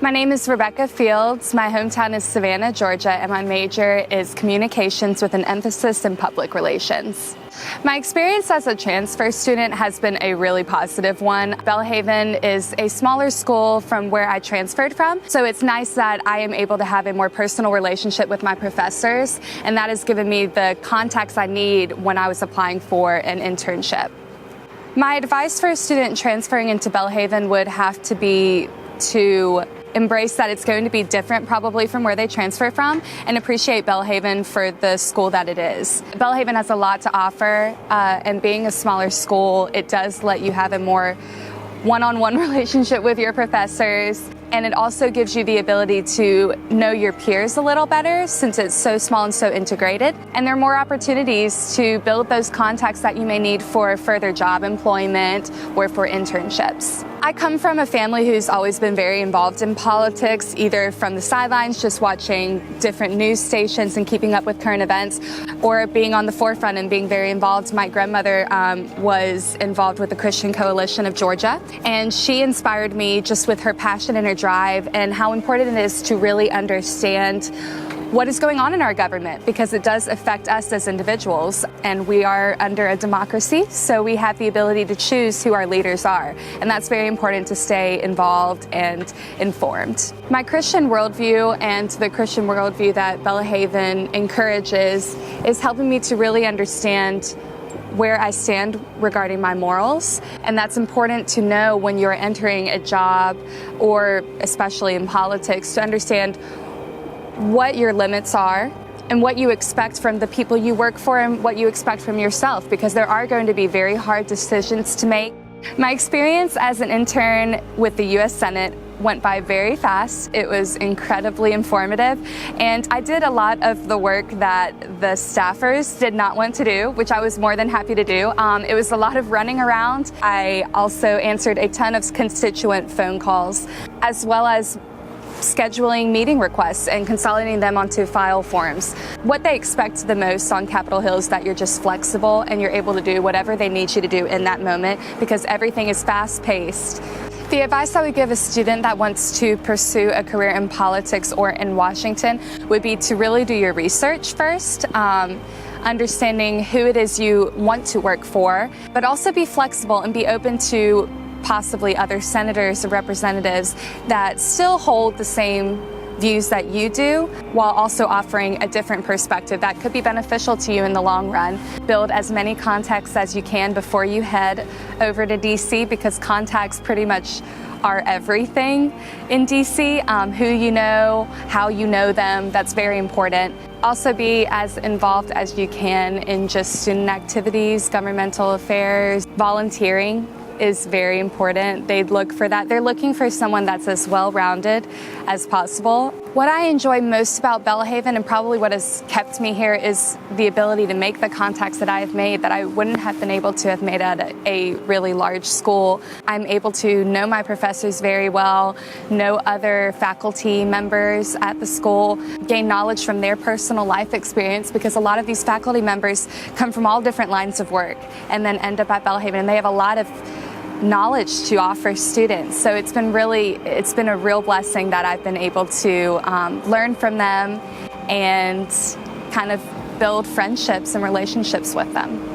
My name is Rebecca Fields. My hometown is Savannah, Georgia, and my major is communications with an emphasis in public relations. My experience as a transfer student has been a really positive one. Belhaven is a smaller school from where I transferred from, so it's nice that I am able to have a more personal relationship with my professors, and that has given me the contacts I need when I was applying for an internship. My advice for a student transferring into Belhaven would have to be to embrace that it's going to be different probably from where they transfer from, and appreciate Belhaven for the school that it is. Belhaven has a lot to offer, and being a smaller school, it does let you have a more one-on-one relationship with your professors, and it also gives you the ability to know your peers a little better since it's so small and so integrated. And there are more opportunities to build those contacts that you may need for further job employment or for internships. I come from a family who's always been very involved in politics, either from the sidelines, just watching different news stations and keeping up with current events, or being on the forefront and being very involved. My grandmother was involved with the Christian Coalition of Georgia, and she inspired me just with her passion and her drive and how important it is to really understand what is going on in our government, because it does affect us as individuals, and we are under a democracy, so we have the ability to choose who our leaders are, and that's very important to stay involved and informed. My Christian worldview and the Christian worldview that Belhaven encourages is helping me to really understand where I stand regarding my morals, and that's important to know when you're entering a job, or especially in politics, to understand what your limits are and what you expect from the people you work for and what you expect from yourself, because there are going to be very hard decisions to make. My experience as an intern with the U.S. Senate went by very fast. It was incredibly informative, and I did a lot of the work that the staffers did not want to do, which I was more than happy to do. It was a lot of running around. I also answered a ton of constituent phone calls, as well as scheduling meeting requests and consolidating them onto file forms. What they expect the most on Capitol Hill is that you're just flexible and you're able to do whatever they need you to do in that moment, because everything is fast-paced. The advice I would give a student that wants to pursue a career in politics or in Washington would be to really do your research first, understanding who it is you want to work for, but also be flexible and be open to possibly other senators or representatives that still hold the same views that you do, while also offering a different perspective that could be beneficial to you in the long run. Build as many contacts as you can before you head over to DC, because contacts pretty much are everything in DC. Who you know, how you know them, that's very important. Also be as involved as you can in just student activities, governmental affairs. Volunteering is very important. They'd look for that. They're looking for someone that's as well-rounded as possible. What I enjoy most about Belhaven, and probably what has kept me here, is the ability to make the contacts that I have made that I wouldn't have been able to have made at a really large school. I'm able to know my professors very well, know other faculty members at the school, gain knowledge from their personal life experience, because a lot of these faculty members come from all different lines of work and then end up at Belhaven, and they have a lot of knowledge to offer students. So it's been a real blessing that I've been able to learn from them and kind of build friendships and relationships with them.